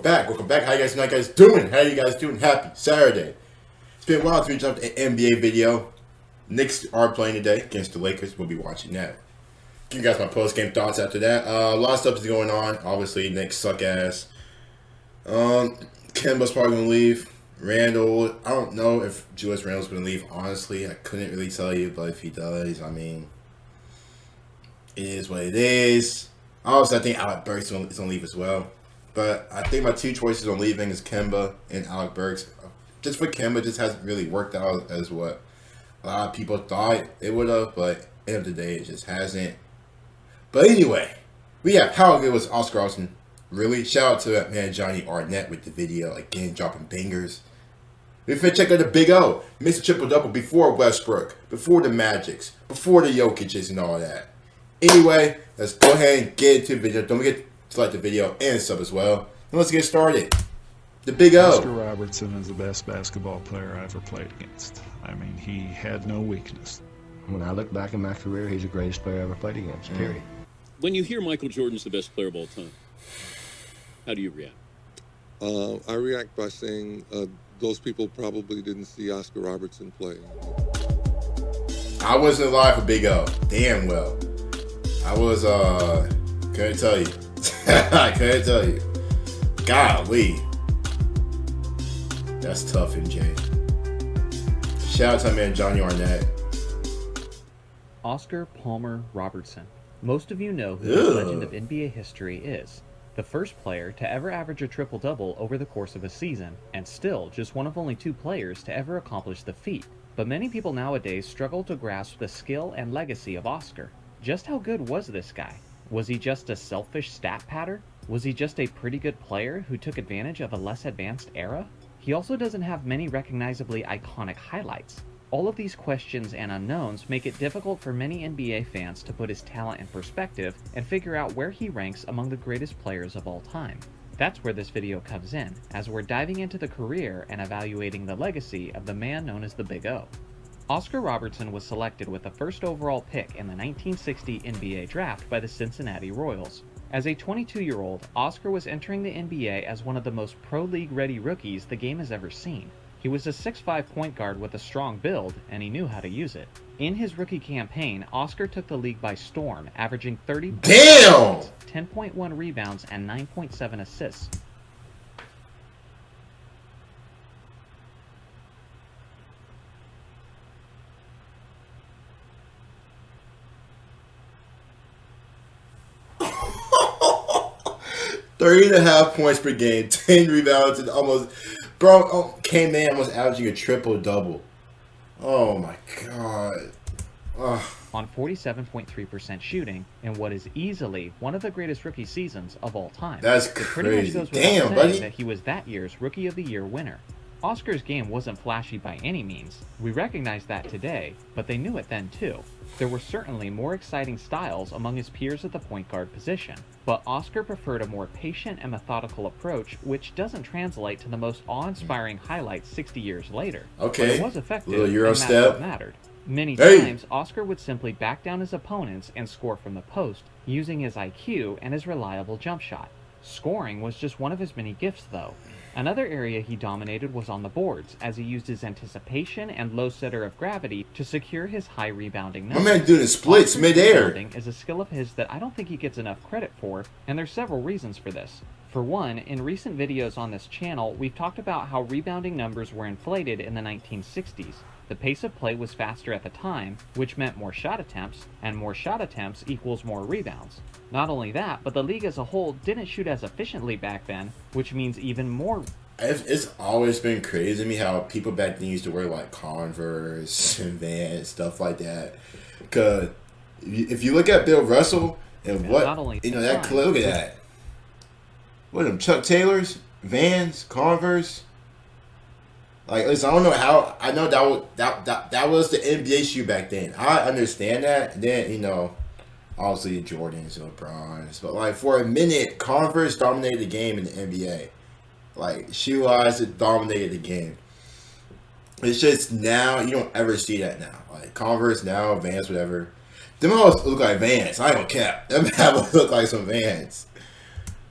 welcome back. How you guys doing? Happy Saturday. It's been a while since we jumped an NBA video. Knicks are playing today against the Lakers. We'll be watching that. Give you guys my post-game thoughts after that. A lot of stuff is going on. Obviously, Knicks suck ass. Kemba's probably going to leave. Randall, I don't know if Julius Randle's going to leave. Honestly, I couldn't really tell you, but if he does, I mean, it is what it is. Obviously, I think Alec Burks is going to leave as well. But I think my two choices on leaving is Kemba and Alec Burks. Just for Kemba, just hasn't really worked out as what a lot of people thought it would have, but at the end of the day, it just hasn't. But anyway, we have how good was Oscar Robertson. Really? Shout out to that man Johnny Arnett with the video, again, dropping bangers. We finna check out the Big O. Missed a triple-double before Westbrook, before the Magics, before the Jokic's and all that. Anyway, let's go ahead and get into the video. Don't forget to like the video and sub as well. And let's get started. The Big O. Oscar Robertson is the best basketball player I ever played against. I mean, he had no weakness. When I look back in my career, he's the greatest player I ever played against, period. When you hear Michael Jordan's the best player of all time, how do you react? I react by saying those people probably didn't see Oscar Robertson play. I wasn't alive for Big O. Damn well. I was, couldn't tell you. I couldn't tell you. Golly. That's tough, MJ. Shout out to my man Johnny Arnett. Oscar Palmer Robertson. Most of you know who the legend of NBA history is. The first player to ever average a triple-double over the course of a season, and still just one of only two players to ever accomplish the feat. But many people nowadays struggle to grasp the skill and legacy of Oscar. Just how good was this guy? Was he just a selfish stat patter? Was he just a pretty good player who took advantage of a less advanced era? He also doesn't have many recognizably iconic highlights. All of these questions and unknowns make it difficult for many NBA fans to put his talent in perspective and figure out where he ranks among the greatest players of all time. That's where this video comes in, as we're diving into the career and evaluating the legacy of the man known as the Big O. Oscar Robertson was selected with the first overall pick in the 1960 NBA draft by the Cincinnati Royals. As a 22-year-old, Oscar was entering the NBA as one of the most pro-league ready rookies the game has ever seen. He was a 6'5" point guard with a strong build, and he knew how to use it. In his rookie campaign, Oscar took the league by storm, averaging 30 points, 10.1 rebounds, and 9.7 assists. .30.5 points per game, 10 rebounds, and almost, came in almost averaging a triple-double. Oh my god. On 47.3% shooting in what is easily one of the greatest rookie seasons of all time. That's crazy. Damn, buddy. That he was that year's Rookie of the Year winner. Oscar's game wasn't flashy by any means. We recognize that today, but they knew it then too. There were certainly more exciting styles among his peers at the point guard position, but Oscar preferred a more patient and methodical approach, which doesn't translate to the most awe-inspiring highlights 60 years later. Okay, but it was effective, little Euro and that's step. what mattered. Many times, Oscar would simply back down his opponents and score from the post, using his IQ and his reliable jump shot. Scoring was just one of his many gifts, though. Another area he dominated was on the boards, as he used his anticipation and low center of gravity to secure his high rebounding numbers. My man doing splits midair. Rebounding is a skill of his that I don't think he gets enough credit for, and there's several reasons for this. For one, in recent videos on this channel, we've talked about how rebounding numbers were inflated in the 1960s. The pace of play was faster at the time, which meant more shot attempts, and more shot attempts equals more rebounds. Not only that, but the league as a whole didn't shoot as efficiently back then, which means even more. It's always been crazy to me how people back then used to wear like Converse and Vans, stuff like that. Because if you look at Bill Russell and what, that look at that. What are them, Chuck Taylors, Vans, Converse? Like, listen, I don't know how. I know that was the NBA shoe back then. I understand that. And then, obviously the Jordans and LeBrons. But, like, for a minute, Converse dominated the game in the NBA. Like, shoe-wise, it dominated the game. It's just now, you don't ever see that now. Like, Converse now, Vans, whatever. Them always look like Vans. I ain't gonna cap. Them have look like some Vans.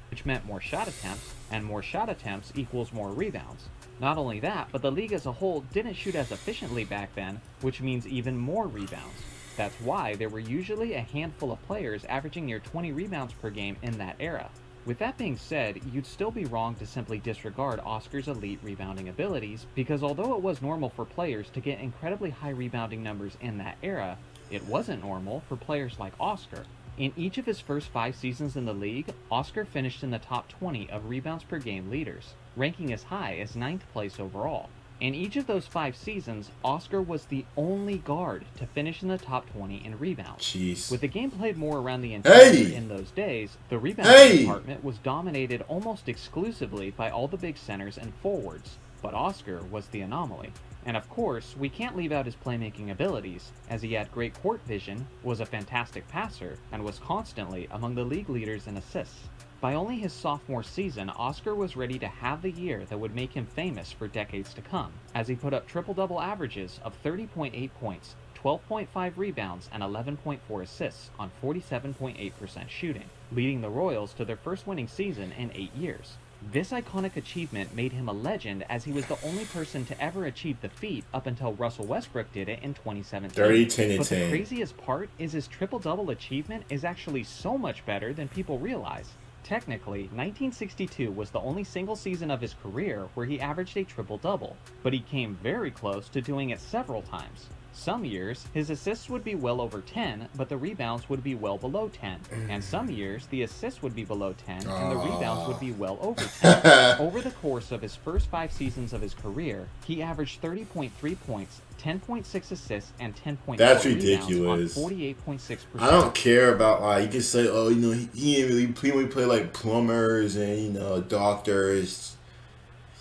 Which meant more shot attempts, and more shot attempts equals more rebounds. Not only that, but the league as a whole didn't shoot as efficiently back then, which means even more rebounds. That's why there were usually a handful of players averaging near 20 rebounds per game in that era. With that being said, you'd still be wrong to simply disregard Oscar's elite rebounding abilities, because although it was normal for players to get incredibly high rebounding numbers in that era, it wasn't normal for players like Oscar. In each of his first 5 seasons in the league, Oscar finished in the top 20 of rebounds per game leaders, ranking as high as 9th place overall. In each of those 5 seasons, Oscar was the only guard to finish in the top 20 in rebounds. Jeez. With the game played more around the interior in those days, the rebounding department was dominated almost exclusively by all the big centers and forwards, but Oscar was the anomaly. And of course, we can't leave out his playmaking abilities, as he had great court vision, was a fantastic passer, and was constantly among the league leaders in assists. By only his sophomore season, Oscar was ready to have the year that would make him famous for decades to come, as he put up triple-double averages of 30.8 points, 12.5 rebounds, and 11.4 assists on 47.8% shooting, leading the Royals to their first winning season in 8 years. This iconic achievement made him a legend, as he was the only person to ever achieve the feat up until Russell Westbrook did it in 2017. 30, 10, and but 10. The craziest part is his triple-double achievement is actually so much better than people realize. Technically, 1962 was the only single season of his career where he averaged a triple-double, but he came very close to doing it several times. Some years, his assists would be well over 10, but the rebounds would be well below 10. And some years, the assists would be below 10, and the rebounds would be well over 10. Over the course of his first 5 seasons of his career, he averaged 30.3 points, 10.6 assists, and 10.4 That's rebounds ridiculous. on 48.6%. I don't care about, like, you can say, oh, you know, he didn't really play like plumbers and, you know, doctors.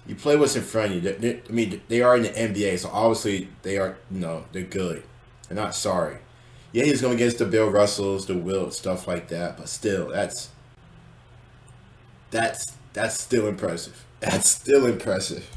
You play what's in front of you. I mean, they are in the NBA, so obviously they are, you know, they're good. They're not sorry. Yeah, he's going against the Bill Russells, the Wilt, stuff like that, but still, that's still impressive. That's still impressive.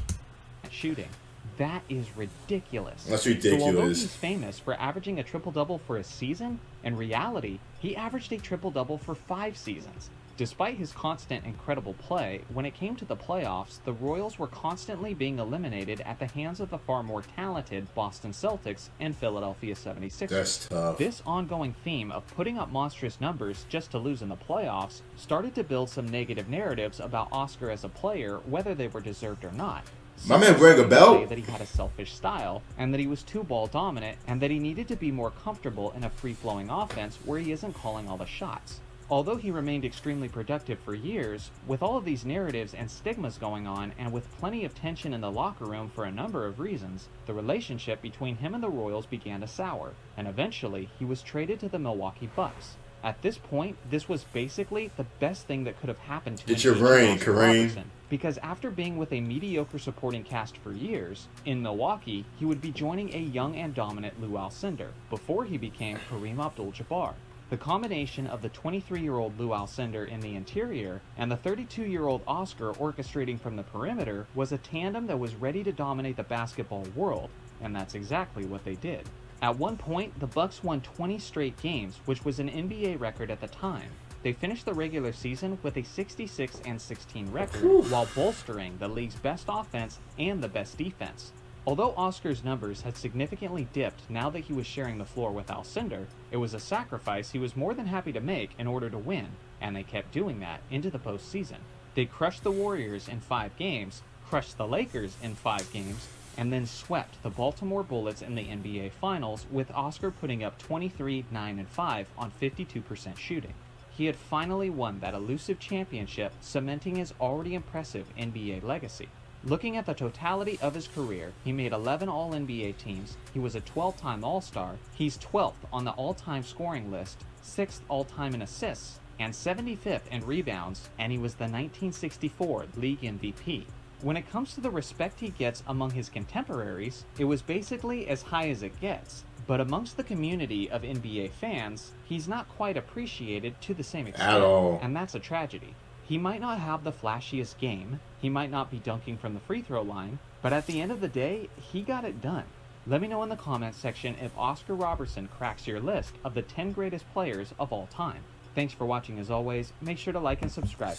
Shooting. That is ridiculous. That's So although ridiculous. he's famous for averaging a triple-double for a season, in reality, he averaged a triple-double for 5 seasons. Despite his constant incredible play, when it came to the playoffs, the Royals were constantly being eliminated at the hands of the far more talented Boston Celtics and Philadelphia 76ers. That's tough. This ongoing theme of putting up monstrous numbers just to lose in the playoffs started to build some negative narratives about Oscar as a player, whether they were deserved or not. My man wearing a belt? Say that he had a selfish style, and that he was too ball dominant, and that he needed to be more comfortable in a free-flowing offense where he isn't calling all the shots. Although he remained extremely productive for years, with all of these narratives and stigmas going on, and with plenty of tension in the locker room for a number of reasons, the relationship between him and the Royals began to sour, and eventually he was traded to the Milwaukee Bucks. At this point, this was basically the best thing that could have happened to It's an your ring, Oscar Kareem. Robertson, because after being with a mediocre supporting cast for years, in Milwaukee, he would be joining a young and dominant Lou Alcindor, before he became Kareem Abdul-Jabbar. The combination of the 23-year-old Lou Alcindor in the interior and the 32-year-old Oscar orchestrating from the perimeter was a tandem that was ready to dominate the basketball world, and that's exactly what they did. At one point, the Bucks won 20 straight games, which was an NBA record at the time. They finished the regular season with a 66-16 record, while bolstering the league's best offense and the best defense. Although Oscar's numbers had significantly dipped now that he was sharing the floor with Alcindor, it was a sacrifice he was more than happy to make in order to win, and they kept doing that into the postseason. They crushed the Warriors in 5 games, crushed the Lakers in 5 games, and then swept the Baltimore Bullets in the NBA Finals, with Oscar putting up 23, 9, and 5 on 52% shooting. He had finally won that elusive championship, cementing his already impressive NBA legacy. Looking at the totality of his career, he made 11 All-NBA teams, he was a 12-time All-Star, he's 12th on the all-time scoring list, 6th all-time in assists, and 75th in rebounds, and he was the 1964 league MVP. When it comes to the respect he gets among his contemporaries, it was basically as high as it gets. But amongst the community of NBA fans, he's not quite appreciated to the same extent, At all. and that's a tragedy. He might not have the flashiest game, he might not be dunking from the free throw line, but at the end of the day, he got it done. Let me know in the comments section if Oscar Robertson cracks your list of the 10 greatest players of all time. Thanks for watching as always, make sure to like and subscribe.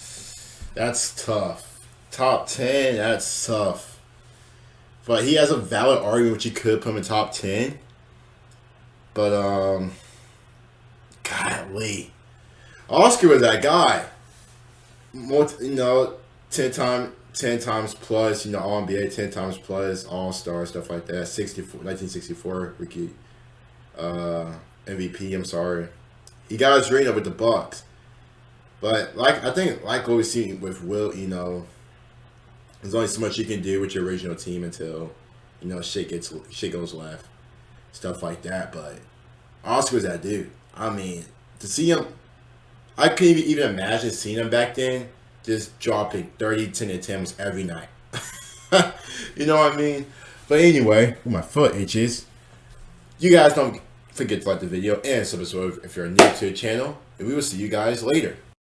That's tough. Top 10, that's tough. But he has a valid argument which you could put him in top 10. But, golly. Oscar was that guy. More, 10 times plus, All NBA, 10 times plus, All Star, stuff like that. 1964 rookie MVP. I'm sorry, he got his ring up with the Bucks. But I think what we've seen with Will, there's only so much you can do with your original team until shit goes left, stuff like that. But Oscar was that dude. I mean, to see him, I couldn't even imagine seeing him back then. Just dropping 30, 10 attempts every night. You know what I mean? But anyway, my foot itches. You guys don't forget to like the video and subscribe if you're new to the channel. And we will see you guys later.